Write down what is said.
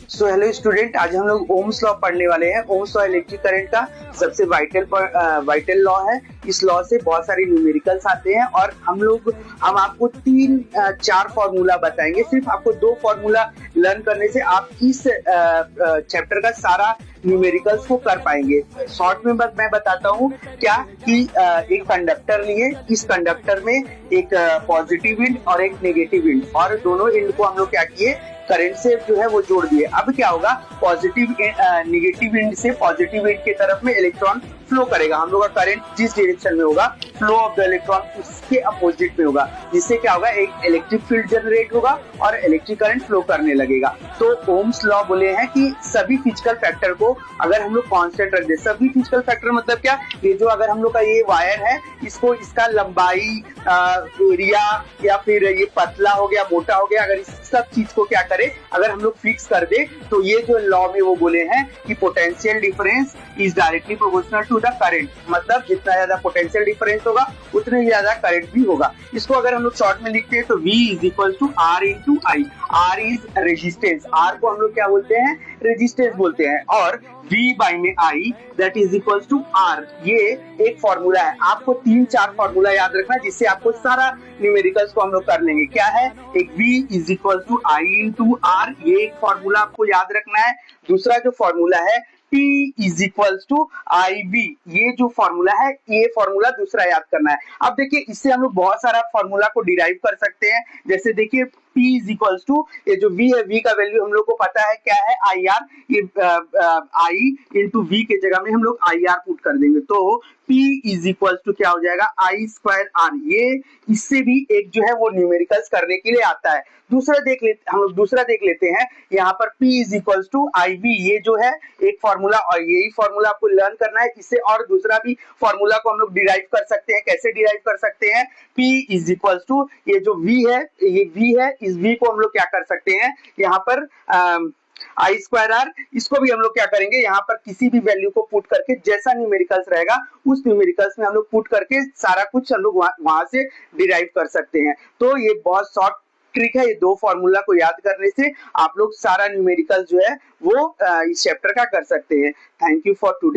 So hello student, आज हम लोग ओम्स लॉ पढ़ने वाले हैं। ओम्स लॉ इलेक्ट्रिक करंट का सबसे वाइटल लॉ है। इस लॉ से बहुत सारे न्यूमेरिकल्स आते हैं और हम आपको चार फॉर्मूला बताएंगे। सिर्फ आपको दो फॉर्मूला लर्न करने से आप इस चैप्टर का सारा न्यूमेरिकल्स को कर पाएंगे। शॉर्ट में मैं बताता हूँ क्या कि एक कंडक्टर लिए, इस कंडक्टर में एक पॉजिटिव एंड और एक नेगेटिव एंड, और दोनों एंड को हम लोग क्या किए, करंट से जो है वो जोड़ दिए। अब क्या होगा, नेगेटिव एंड से पॉजिटिव एंड की तरफ में इलेक्ट्रॉन फ्लो करेगा। हम लोग का करंट जिस डायरेक्शन में होगा, फ्लो ऑफ द इलेक्ट्रॉन उसके अपोजिट में होगा, जिससे क्या होगा, एक इलेक्ट्रिक फील्ड जनरेट होगा और इलेक्ट्रिक करंट फ्लो करने लगेगा। तो ओम्स लॉ बोले हैं कि सभी फिजिकल फैक्टर को अगर हम लोग कांस्टेंट रख दे, सभी फिजिकल फैक्टर मतलब क्या, ये जो अगर हम लोग का ये वायर है, इसका लंबाई, एरिया, या फिर ये पतला हो गया, मोटा हो गया, अगर इस सब चीज को क्या करे, अगर हम लोग फिक्स कर दे, तो ये जो लॉ में वो बोले हैं कि potential difference is directly proportional to the current. मतलब जितना ज्यादा पोटेंशियल डिफरेंस होगा उतने ज्यादा करंट भी होगा। इसको अगर हम लोग शॉर्ट में लिखते हैं तो V is equal to R into I. R is resistance, R को हम लोग क्या बोलते हैं, रेजिस्टेंस बोलते हैं, और V बाई में I that is equal to R। ये एक फॉर्मूला है। आपको 3-4 फॉर्मूला याद रखना है, जिससे आपको सारा न्यूमेरिकल्स को हम लोग कर लेंगे। क्या है, एक V is equal to I into R, ये एक फॉर्मूला आपको याद रखना है। दूसरा जो फॉर्मूला है T is equal to IV, ये जो फॉर्मूला है, ये फॉर्मूला दूसरा याद करना है। अब देखिए, इससे हम लोग बहुत सारा फॉर्मूला को डिराइव कर सकते हैं। जैसे देखिए, P इज इक्वल टू, ये जो V है, V का वैल्यू हम लोग को पता है क्या है, IR। ये I इंटू V के जगह में हम लोग IR पुट कर देंगे, तो P इज इक्वल टू क्या हो जाएगा, I स्क्वायर R। ये इससे भी एक जो है वो न्यूमेरिकल्स करने के लिए आता है। हम लोग दूसरा देख लेते हैं। यहाँ पर P is equal to IV, ये जो है एक फॉर्मूला, और यही फॉर्मूला आपको लर्न करना है। इससे और दूसरा भी फॉर्मूला को हम लोग डिराइव कर सकते हैं। कैसे डिराइव कर सकते हैं, P इज इक्वल टू, ये जो V है, ये V है, इस V को हम लोग क्या कर सकते हैं, यहाँ पर I स्क्वायर R, इसको भी हम लोग क्या करेंगे, यहाँ पर किसी भी वैल्यू को पुट करके, जैसा न्यूमेरिकल्स रहेगा उस न्यूमेरिकल्स में हम लोग पुट करके सारा कुछ हम लोग वहां से डिराइव कर सकते हैं। तो ये बहुत शॉर्ट ट्रिक है। ये दो फॉर्मूला को याद करने से आप लोग सारा न्यूमेरिकल जो है वो इस चैप्टर का कर सकते हैं। Thank you for today.